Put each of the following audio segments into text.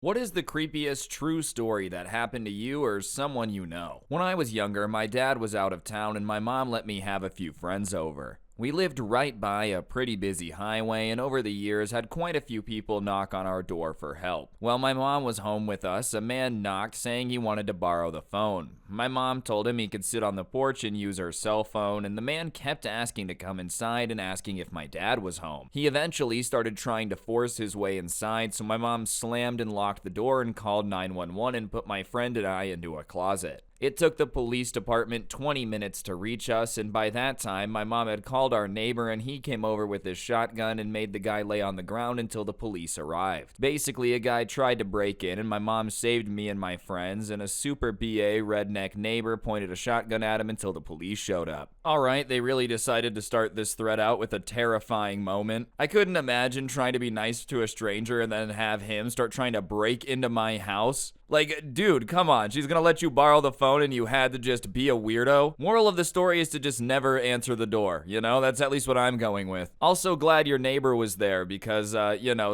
What is the creepiest true story that happened to you or someone you know? When I was younger, my dad was out of town and my mom let me have a few friends over. We lived right by a pretty busy highway and over the years had quite a few people knock on our door for help. While my mom was home with us, a man knocked saying he wanted to borrow the phone. My mom told him he could sit on the porch and use her cell phone, and the man kept asking to come inside and asking if my dad was home. He eventually started trying to force his way inside, so my mom slammed and locked the door and called 911 and put my friend and I into a closet. It took the police department 20 minutes to reach us, and by that time, my mom had called our neighbor and he came over with his shotgun and made the guy lay on the ground until the police arrived. Basically, a guy tried to break in and my mom saved me and my friends, and a super BA redneck neighbor pointed a shotgun at him until the police showed up. Alright, they really decided to start this thread out with a terrifying moment. I couldn't imagine trying to be nice to a stranger and then have him start trying to break into my house. Like, dude, come on, she's gonna let you borrow the phone and you had to just be a weirdo? Moral of the story is to just never answer the door, you know? That's at least what I'm going with. Also glad your neighbor was there because,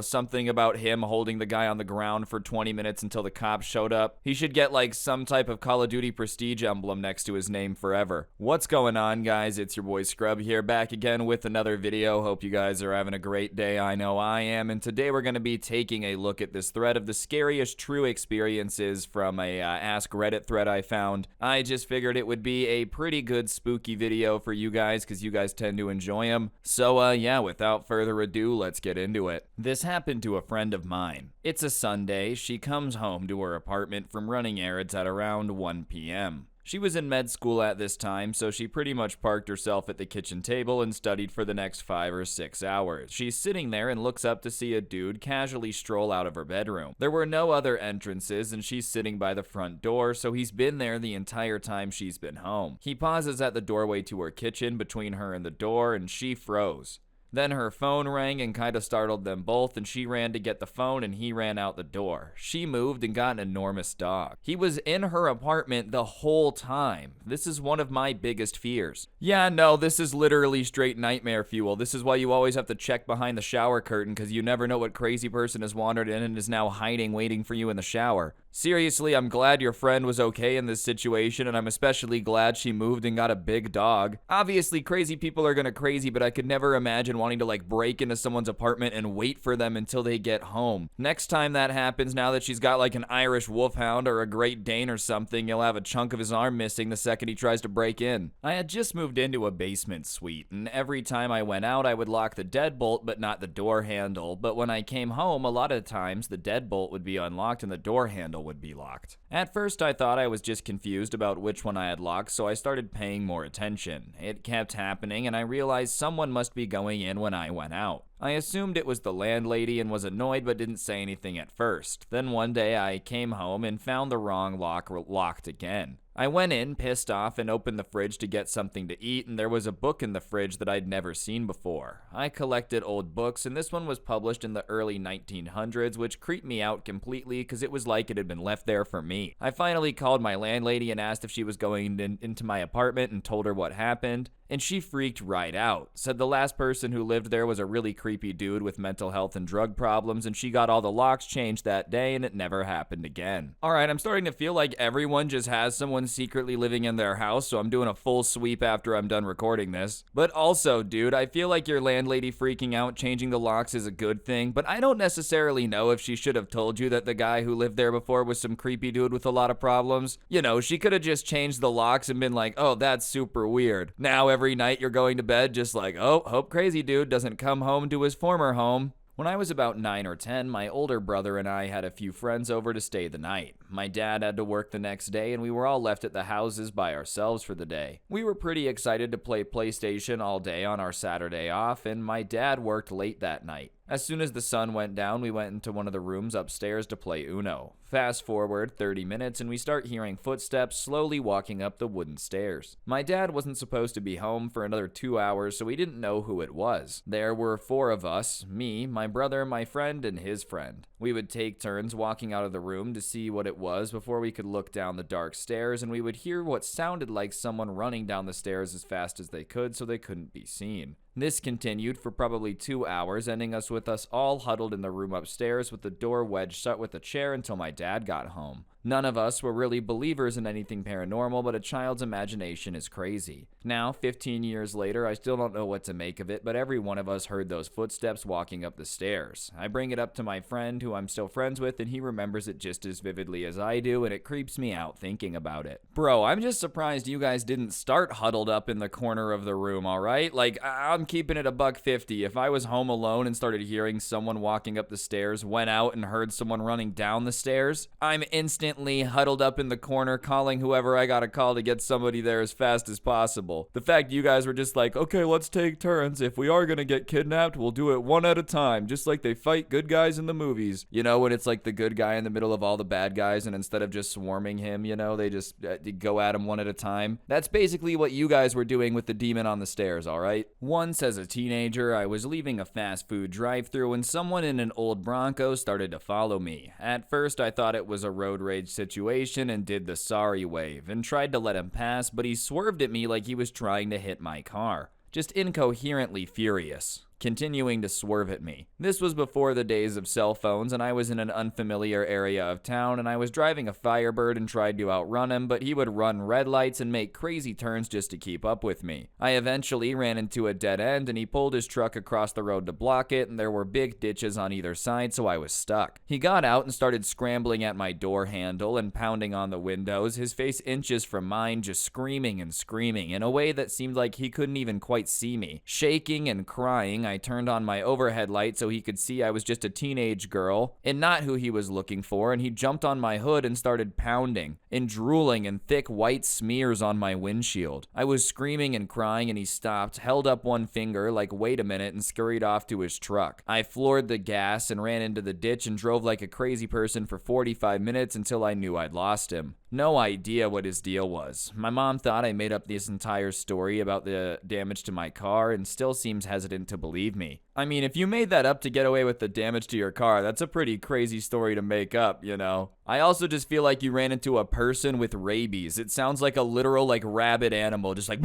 something about him holding the guy on the ground for 20 minutes until the cops showed up. He should get like some type of Call of Duty prestige emblem next to his name forever. What's going on, guys? It's your boy Scrubby here, back again with another video. Hope you guys are having a great day. I know I am, and today we're gonna be taking a look at this thread of the scariest true experience from a Ask Reddit thread I found. I just figured it would be a pretty good spooky video for you guys because you guys tend to enjoy them. So yeah, without further ado, let's get into it. This happened to a friend of mine. It's a Sunday. She comes home to her apartment from running errands at around 1 p.m. She was in med school at this time, so she pretty much parked herself at the kitchen table and studied for the next 5 or 6 hours. She's sitting there and looks up to see a dude casually stroll out of her bedroom. There were no other entrances, and she's sitting by the front door, so he's been there the entire time she's been home. He pauses at the doorway to her kitchen between her and the door, and she froze. Then her phone rang and kind of startled them both, and she ran to get the phone and he ran out the door. She moved and got an enormous dog. He was in her apartment the whole time. This is one of my biggest fears. Yeah, no, this is literally straight nightmare fuel. This is why you always have to check behind the shower curtain because you never know what crazy person has wandered in and is now hiding waiting for you in the shower. Seriously, I'm glad your friend was okay in this situation, and I'm especially glad she moved and got a big dog. Obviously, crazy people are gonna crazy, but I could never imagine wanting to like break into someone's apartment and wait for them until they get home. Next time that happens, now that she's got like an Irish wolfhound or a Great Dane or something, you'll have a chunk of his arm missing the second he tries to break in. I had just moved into a basement suite, and every time I went out, I would lock the deadbolt but not the door handle. But when I came home, a lot of times the deadbolt would be unlocked and the door handle would be locked. At first, I thought I was just confused about which one I had locked, so I started paying more attention. It kept happening, and I realized someone must be going in when I went out. I assumed it was the landlady and was annoyed but didn't say anything at first. Then one day I came home and found the wrong lock locked again. I went in, pissed off, and opened the fridge to get something to eat, and there was a book in the fridge that I'd never seen before. I collected old books, and this one was published in the early 1900s, which creeped me out completely because it was like it had been left there for me. I finally called my landlady and asked if she was going into my apartment and told her what happened. And she freaked right out, said the last person who lived there was a really creepy dude with mental health and drug problems, and she got all the locks changed that day and it never happened again. Alright, I'm starting to feel like everyone just has someone secretly living in their house, so I'm doing a full sweep after I'm done recording this. But also, dude, I feel like your landlady freaking out changing the locks is a good thing, but I don't necessarily know if she should have told you that the guy who lived there before was some creepy dude with a lot of problems. You know, she could have just changed the locks and been like, oh, that's super weird. Now every night you're going to bed just like, oh, hope crazy dude doesn't come home to his former home. When I was about 9 or 10, my older brother and I had a few friends over to stay the night. My dad had to work the next day and we were all left at the houses by ourselves for the day. We were pretty excited to play PlayStation all day on our Saturday off, and my dad worked late that night. As soon as the sun went down, we went into one of the rooms upstairs to play Uno. Fast forward 30 minutes and we start hearing footsteps slowly walking up the wooden stairs. My dad wasn't supposed to be home for another 2 hours, so we didn't know who it was. There were 4 of us, me, my brother, my friend, and his friend. We would take turns walking out of the room to see what it was before we could look down the dark stairs, and we would hear what sounded like someone running down the stairs as fast as they could so they couldn't be seen. This continued for probably 2 hours, ending us with us all huddled in the room upstairs with the door wedged shut with a chair until my dad got home. None of us were really believers in anything paranormal, but a child's imagination is crazy. Now, 15 years later, I still don't know what to make of it, but every one of us heard those footsteps walking up the stairs. I bring it up to my friend, who I'm still friends with, and he remembers it just as vividly as I do, and it creeps me out thinking about it. Bro, I'm just surprised you guys didn't start huddled up in the corner of the room, alright? Like, I'm keeping it $1.50. If I was home alone and started hearing someone walking up the stairs, went out and heard someone running down the stairs, I'm instantly huddled up in the corner calling whoever I gotta call to get somebody there as fast as possible. The fact you guys were just like, okay, let's take turns. If we are gonna get kidnapped, we'll do it one at a time, just like they fight good guys in the movies. You know, when it's like the good guy in the middle of all the bad guys, and instead of just swarming him, you know, they just go at him one at a time. That's basically what you guys were doing with the demon on the stairs, alright? Once as a teenager, I was leaving a fast food drive-thru and someone in an old Bronco started to follow me. At first, I thought it was a road rage situation and did the sorry wave and tried to let him pass, but he swerved at me like he was trying to hit my car. Just incoherently furious. Continuing to swerve at me. This was before the days of cell phones, and I was in an unfamiliar area of town, and I was driving a Firebird and tried to outrun him, but he would run red lights and make crazy turns just to keep up with me. I eventually ran into a dead end, and he pulled his truck across the road to block it, and there were big ditches on either side, so I was stuck. He got out and started scrambling at my door handle and pounding on the windows, his face inches from mine, just screaming and screaming in a way that seemed like he couldn't even quite see me. Shaking and crying, I turned on my overhead light so he could see I was just a teenage girl and not who he was looking for, and he jumped on my hood and started pounding and drooling in thick white smears on my windshield. I was screaming and crying, and he stopped, held up one finger like wait a minute, and scurried off to his truck. I floored the gas and ran into the ditch and drove like a crazy person for 45 minutes until I knew I'd lost him. No idea what his deal was. My mom thought I made up this entire story about the damage to my car and still seems hesitant to believe me. I mean, if you made that up to get away with the damage to your car, that's a pretty crazy story to make up, you know? I also just feel like you ran into a person with rabies. It sounds like a literal, like, rabid animal, just like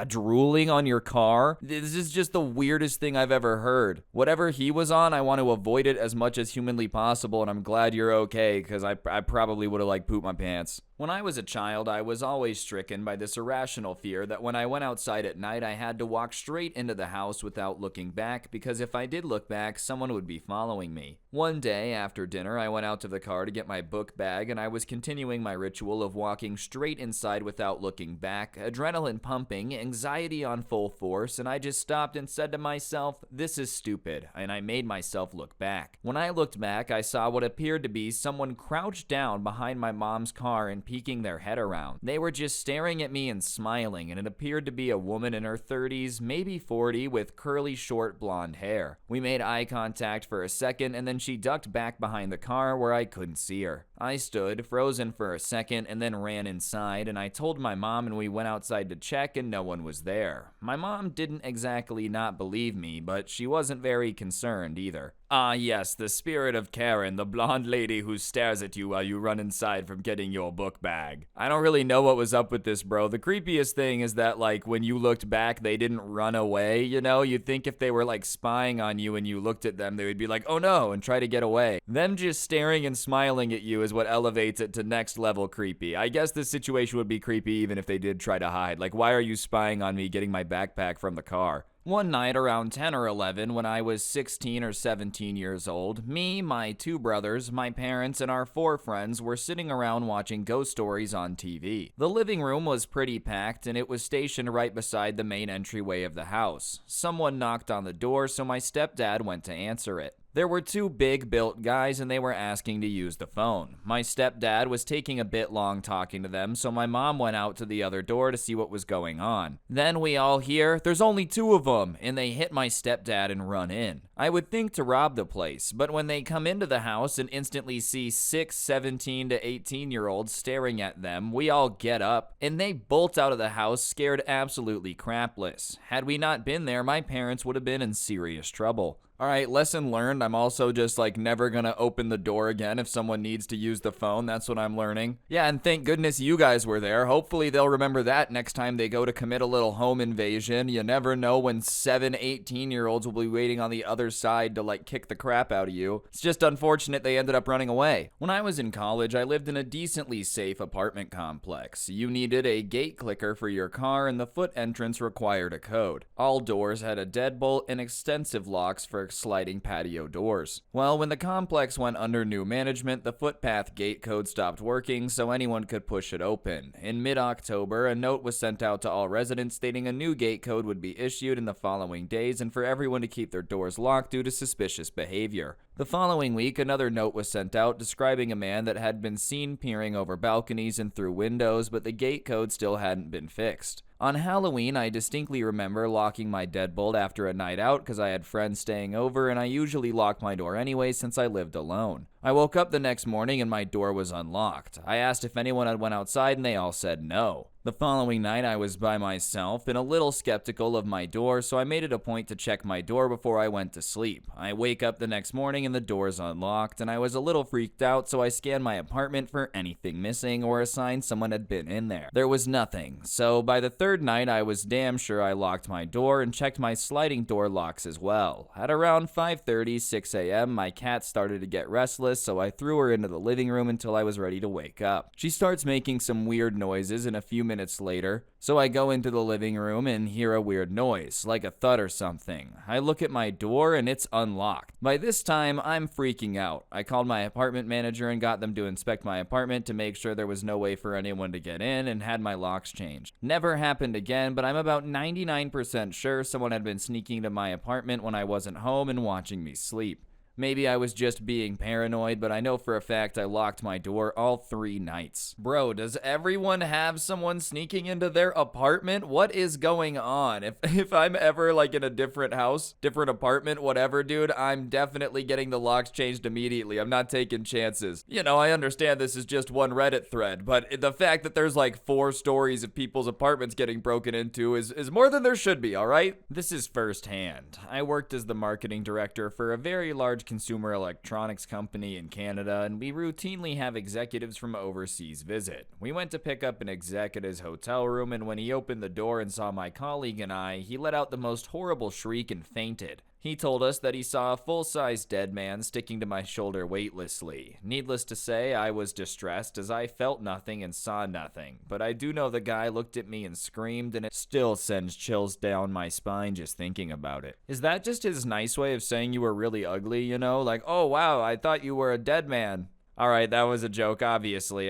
drooling on your car. This is just the weirdest thing I've ever heard. Whatever he was on, I want to avoid it as much as humanly possible, and I'm glad you're okay, because I probably would have, like, pooped my pants. When I was a child, I was always stricken by this irrational fear that when I went outside at night, I had to walk straight into the house without looking back, because if I did look back, someone would be following me. One day, after dinner, I went out to the car to get my book bag, and I was continuing my ritual of walking straight inside without looking back, adrenaline pumping, anxiety on full force, and I just stopped and said to myself, this is stupid, and I made myself look back. When I looked back, I saw what appeared to be someone crouched down behind my mom's car and peeking their head around. They were just staring at me and smiling, and it appeared to be a woman in her 30s, maybe 40, with curly short blonde hair. We made eye contact for a second, and then she ducked back behind the car where I couldn't see her. I stood, frozen for a second, and then ran inside, and I told my mom, and we went outside to check, and no one was there. My mom didn't exactly not believe me, but she wasn't very concerned either. Ah yes, the spirit of Karen, the blonde lady who stares at you while you run inside from getting your book bag. I don't really know what was up with this, bro. The creepiest thing is that, like, when you looked back, they didn't run away, you know? You'd think if they were, like, spying on you and you looked at them, they would be like, oh no, and try to get away. Them just staring and smiling at you is what elevates it to next level creepy. I guess this situation would be creepy even if they did try to hide. Like, why are you spying on me getting my backpack from the car? One night around 10 or 11, when I was 16 or 17 years old, me, my 2 brothers, my parents, and our 4 friends were sitting around watching ghost stories on TV. The living room was pretty packed, and it was stationed right beside the main entryway of the house. Someone knocked on the door, so my stepdad went to answer it. There were 2 big-built guys, and they were asking to use the phone. My stepdad was taking a bit long talking to them, so my mom went out to the other door to see what was going on. Then we all hear, "There's only 2 of them," and they hit my stepdad and run in. I would think to rob the place, but when they come into the house and instantly see 6, 17 to 18-year-olds staring at them, we all get up, and they bolt out of the house scared absolutely crapless. Had we not been there, my parents would have been in serious trouble. All right, lesson learned. I'm also just like never gonna open the door again if someone needs to use the phone. That's what I'm learning. Yeah, and thank goodness you guys were there. Hopefully they'll remember that next time they go to commit a little home invasion. You never know when 18-year-olds will be waiting on the other side to like kick the crap out of you. It's just unfortunate they ended up running away. When I was in college, I lived in a decently safe apartment complex. You needed a gate clicker for your car and the foot entrance required a code. All doors had a deadbolt and extensive locks for sliding patio doors. Well, when the complex went under new management, the footpath gate code stopped working so anyone could push it open. In mid-October, a note was sent out to all residents stating a new gate code would be issued in the following days and for everyone to keep their doors locked due to suspicious behavior. The following week, another note was sent out describing a man that had been seen peering over balconies and through windows, but the gate code still hadn't been fixed. On Halloween, I distinctly remember locking my deadbolt after a night out because I had friends staying over and I usually lock my door anyway since I lived alone. I woke up the next morning and my door was unlocked. I asked if anyone had went outside and they all said no. The following night I was by myself and a little skeptical of my door, so I made it a point to check my door before I went to sleep. I wake up the next morning and the door's unlocked and I was a little freaked out, so I scanned my apartment for anything missing or a sign someone had been in there. There was nothing, so by the third night I was damn sure I locked my door and checked my sliding door locks as well. At around 5:30, 6 a.m., my cat started to get restless, so I threw her into the living room until I was ready to wake up. She starts making some weird noises and a few minutes later, so I go into the living room and hear a weird noise, like a thud or something. I look at my door and it's unlocked. By this time, I'm freaking out. I called my apartment manager and got them to inspect my apartment to make sure there was no way for anyone to get in and had my locks changed. Never happened again, but I'm about 99% sure someone had been sneaking into my apartment when I wasn't home and watching me sleep. Maybe I was just being paranoid, but I know for a fact I locked my door all 3 nights. Bro, does everyone have someone sneaking into their apartment? What is going on? If I'm ever like in a different house, different apartment, whatever, dude, I'm definitely getting the locks changed immediately. I'm not taking chances. You know, I understand this is just one Reddit thread, but the fact that there's like 4 stories of people's apartments getting broken into is more than there should be, all right? This is firsthand. I worked as the marketing director for a very large consumer electronics company in Canada, and we routinely have executives from overseas visit. We went to pick up an exec at his hotel room, and when he opened the door and saw my colleague and I, he let out the most horrible shriek and fainted. He told us that he saw a full-size dead man sticking to my shoulder weightlessly. Needless to say, I was distressed as I felt nothing and saw nothing, but I do know the guy looked at me and screamed, and it still sends chills down my spine just thinking about it. Is that just his nice way of saying you were really ugly, you know? Like, oh wow, I thought you were a dead man. Alright, that was a joke. Obviously,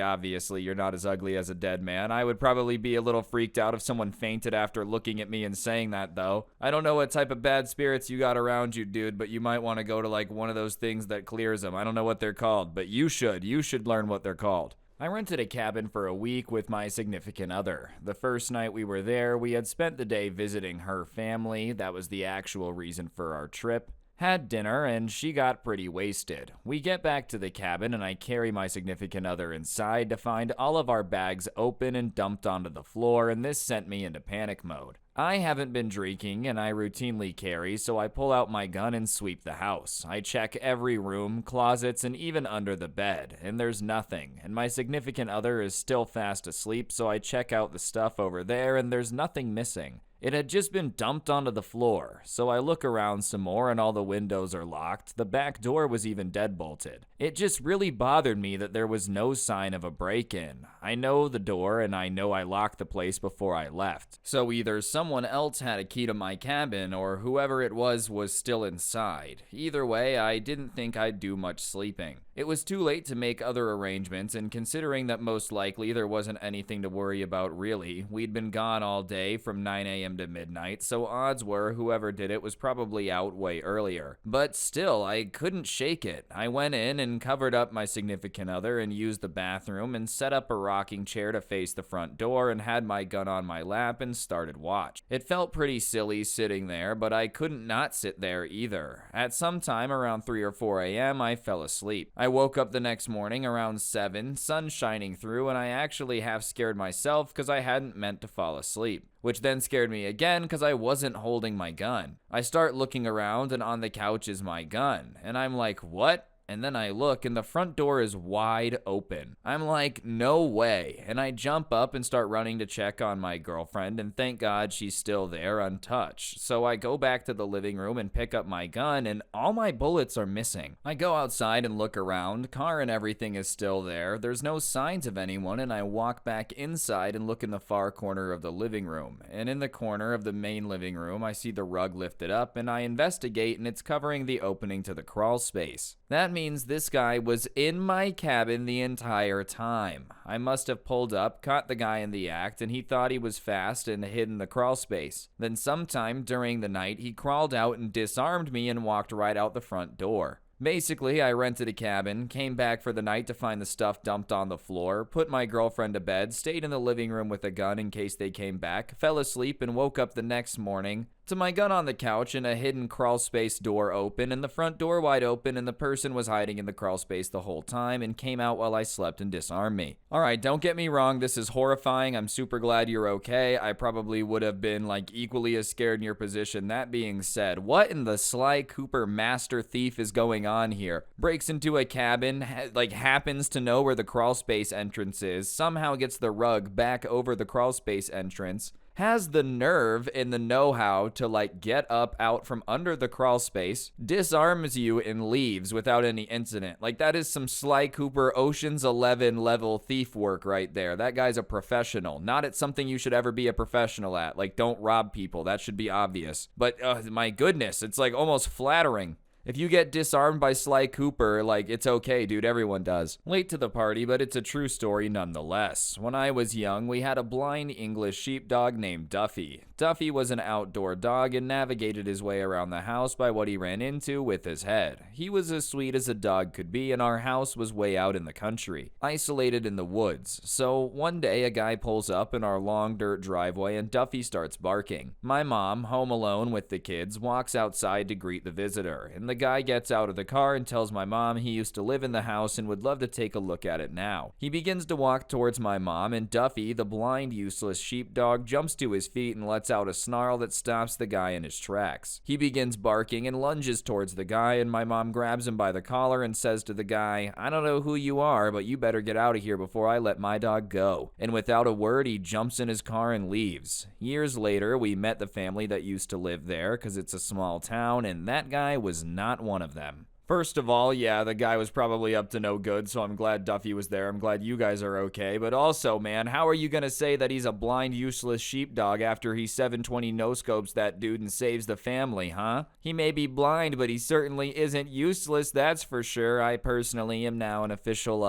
you're not as ugly as a dead man. I would probably be a little freaked out if someone fainted after looking at me and saying that, though. I don't know what type of bad spirits you got around you, dude, but you might want to go to, like, one of those things that clears them. I don't know what they're called, but you should. You should learn what they're called. I rented a cabin for a week with my significant other. The first night we were there, we had spent the day visiting her family. That was the actual reason for our trip. Had dinner, and she got pretty wasted. We get back to the cabin, and I carry my significant other inside to find all of our bags open and dumped onto the floor, and this sent me into panic mode. I haven't been drinking, and I routinely carry, so I pull out my gun and sweep the house. I check every room, closets, and even under the bed, and there's nothing. And my significant other is still fast asleep, so I check out the stuff over there, and there's nothing missing. It had just been dumped onto the floor, so I look around some more and all the windows are locked. The back door was even deadbolted. It just really bothered me that there was no sign of a break-in. I know the door and I know I locked the place before I left. So either someone else had a key to my cabin or whoever it was still inside. Either way, I didn't think I'd do much sleeping. It was too late to make other arrangements, and considering that most likely there wasn't anything to worry about really, we'd been gone all day from 9 a.m. to midnight, so odds were whoever did it was probably out way earlier. But still, I couldn't shake it. I went in and covered up my significant other and used the bathroom and set up a rocking chair to face the front door and had my gun on my lap and started watch. It felt pretty silly sitting there, but I couldn't not sit there either. At some time around 3 or 4 a.m., I fell asleep. I woke up the next morning around 7, sun shining through, and I actually half scared myself because I hadn't meant to fall asleep, which then scared me again because I wasn't holding my gun. I start looking around and on the couch is my gun, and I'm like, what? And then I look and the front door is wide open. I'm like, no way. And I jump up and start running to check on my girlfriend, and thank God she's still there untouched. So I go back to the living room and pick up my gun, and all my bullets are missing. I go outside and look around. Car and everything is still there. There's no signs of anyone, and I walk back inside and look in the far corner of the living room. And in the corner of the main living room, I see the rug lifted up, and I investigate, and it's covering the opening to the crawl space. That means this guy was in my cabin the entire time. I must have pulled up, caught the guy in the act, and he thought he was fast and hid in the crawl space. Then sometime during the night, he crawled out and disarmed me and walked right out the front door. Basically, I rented a cabin, came back for the night to find the stuff dumped on the floor, put my girlfriend to bed, stayed in the living room with a gun in case they came back, fell asleep, and woke up the next morning to my gun on the couch and a hidden crawl space door open and the front door wide open, and the person was hiding in the crawl space the whole time and came out while I slept and disarmed me. Alright, don't get me wrong, this is horrifying. I'm super glad you're okay. I probably would have been like equally as scared in your position. That being said, what in the Sly Cooper master thief is going on here? Breaks into a cabin, happens to know where the crawl space entrance is, somehow gets the rug back over the crawl space entrance, has the nerve and the know-how to get up out from under the crawl space, disarms you and leaves without any incident. That is some Sly Cooper Ocean's 11 level thief work right there. That guy's a professional. Not at something you should ever be a professional at. Don't rob people. That should be obvious. But my goodness, it's almost flattering. If you get disarmed by Sly Cooper, it's okay, dude, everyone does. Late to the party, but it's a true story nonetheless. When I was young, we had a blind English sheepdog named Duffy. Duffy was an outdoor dog and navigated his way around the house by what he ran into with his head. He was as sweet as a dog could be, and our house was way out in the country, isolated in the woods. So one day, a guy pulls up in our long dirt driveway and Duffy starts barking. My mom, home alone with the kids, walks outside to greet the visitor, and the guy gets out of the car and tells my mom he used to live in the house and would love to take a look at it now. He begins to walk towards my mom, and Duffy, the blind, useless sheepdog, jumps to his feet and lets out a snarl that stops the guy in his tracks. He begins barking and lunges towards the guy, and my mom grabs him by the collar and says to the guy, "I don't know who you are, but you better get out of here before I let my dog go." And without a word, he jumps in his car and leaves. Years later, we met the family that used to live there because it's a small town, and that guy was not one of them. First of all, yeah, the guy was probably up to no good, so I'm glad Duffy was there. I'm glad you guys are okay. But also, man, how are you going to say that he's a blind, useless sheepdog after he 720 no-scopes that dude and saves the family, huh? He may be blind, but he certainly isn't useless, that's for sure. I personally am now an official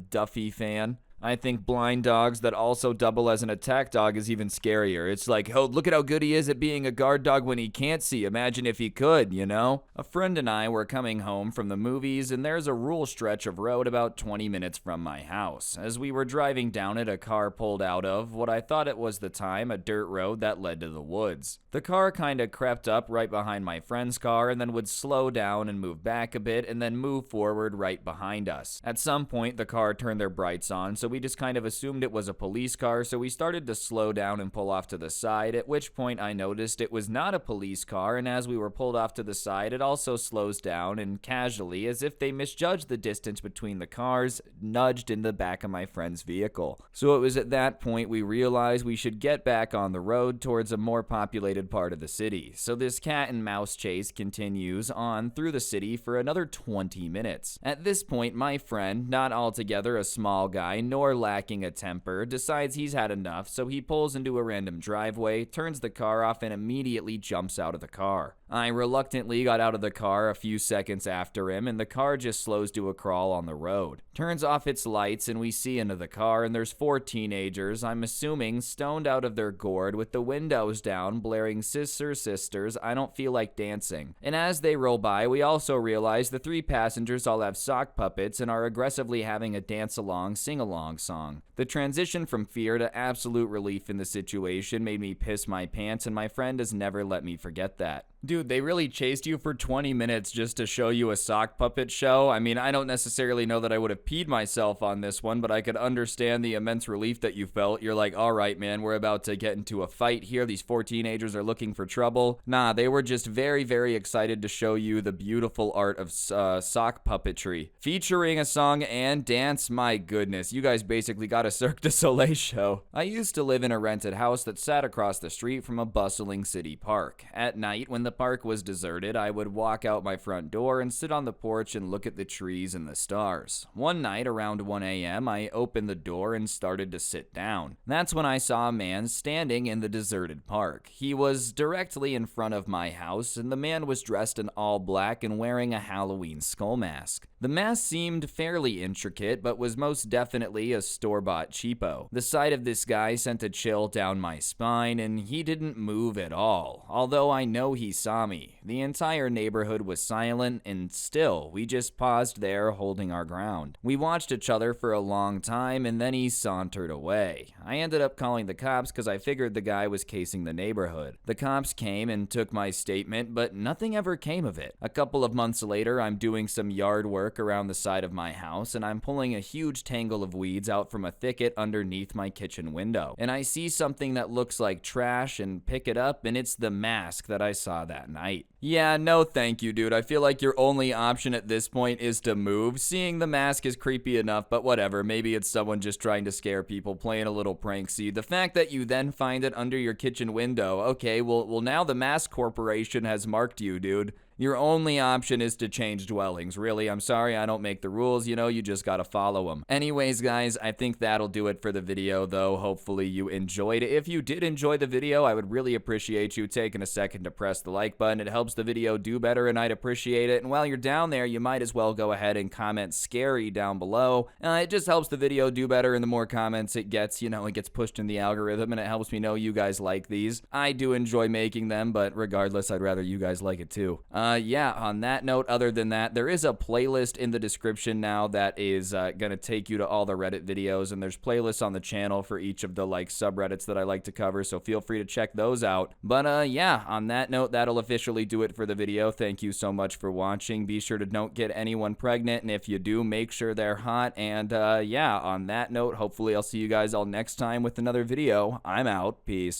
Duffy fan. I think blind dogs that also double as an attack dog is even scarier. It's oh, look at how good he is at being a guard dog when he can't see. Imagine if he could, you know? A friend and I were coming home from the movies, and there's a rural stretch of road about 20 minutes from my house. As we were driving down it, a car pulled out of what I thought it was the time, a dirt road that led to the woods. The car kinda crept up right behind my friend's car and then would slow down and move back a bit and then move forward right behind us. At some point, the car turned their brights on, so we just kind of assumed it was a police car, so we started to slow down and pull off to the side, at which point I noticed it was not a police car, and as we were pulled off to the side, it also slows down and casually, as if they misjudged the distance between the cars, nudged in the back of my friend's vehicle. So it was at that point we realized we should get back on the road towards a more populated part of the city. So this cat and mouse chase continues on through the city for another 20 minutes. At this point, my friend, not altogether a small guy, nor lacking a temper, decides he's had enough, so he pulls into a random driveway, turns the car off, and immediately jumps out of the car. I reluctantly got out of the car a few seconds after him, and the car just slows to a crawl on the road. Turns off its lights, and we see into the car, and there's 4 teenagers, I'm assuming, stoned out of their gourd with the windows down, blaring Sister Sisters, I Don't Feel Like Dancing. And as they roll by, we also realize the 3 passengers all have sock puppets and are aggressively having a dance-along, sing-along song. The transition from fear to absolute relief in the situation made me piss my pants, and my friend has never let me forget that. Dude, they really chased you for 20 minutes just to show you a sock puppet show? I mean, I don't necessarily know that I would have peed myself on this one, but I could understand the immense relief that you felt. You're like, all right, man, we're about to get into a fight here. These 4 teenagers are looking for trouble. Nah, they were just very, very excited to show you the beautiful art of sock puppetry. Featuring a song and dance, my goodness, you guys basically got a Cirque du Soleil show. I used to live in a rented house that sat across the street from a bustling city park. At night, when the park was deserted, I would walk out my front door and sit on the porch and look at the trees and the stars. One night around 1 a.m., I opened the door and started to sit down. That's when I saw a man standing in the deserted park. He was directly in front of my house, and the man was dressed in all black and wearing a Halloween skull mask. The mask seemed fairly intricate, but was most definitely a store-bought cheapo. The sight of this guy sent a chill down my spine, and he didn't move at all, although I know he saw me. The entire neighborhood was silent, and still, we just paused there holding our ground. We watched each other for a long time, and then he sauntered away. I ended up calling the cops because I figured the guy was casing the neighborhood. The cops came and took my statement, but nothing ever came of it. A couple of months later, I'm doing some yard work around the side of my house, and I'm pulling a huge tangle of weeds out from a thicket underneath my kitchen window. And I see something that looks like trash and pick it up, and it's the mask that I saw that night. Yeah, no thank you, dude. I feel like your only option at this point is to move. Seeing the mask is creepy enough, but whatever. Maybe it's someone just trying to scare people, playing a little pranksy. The fact that you then find it under your kitchen window, okay, well now the Mask Corporation has marked you, dude. Your only option is to change dwellings. Really, I'm sorry, I don't make the rules, you just gotta follow them. Anyways, guys, I think that'll do it for the video, though. Hopefully you enjoyed it. If you did enjoy the video, I would really appreciate you taking a second to press the like button. It helps the video do better, and I'd appreciate it. And while you're down there, you might as well go ahead and comment scary down below. It just helps the video do better, and the more comments it gets, it gets pushed in the algorithm, and it helps me know you guys like these. I do enjoy making them, but regardless, I'd rather you guys like it too. Yeah, on that note, other than that, there is a playlist in the description now that is gonna take you to all the Reddit videos, and there's playlists on the channel for each of the subreddits that I like to cover, so feel free to check those out. But yeah, on that note, that'll officially do it for the video. Thank you so much for watching. Be sure to don't get anyone pregnant, and if you do, make sure they're hot. And yeah, on that note, hopefully I'll see you guys all next time with another video. I'm out. Peace.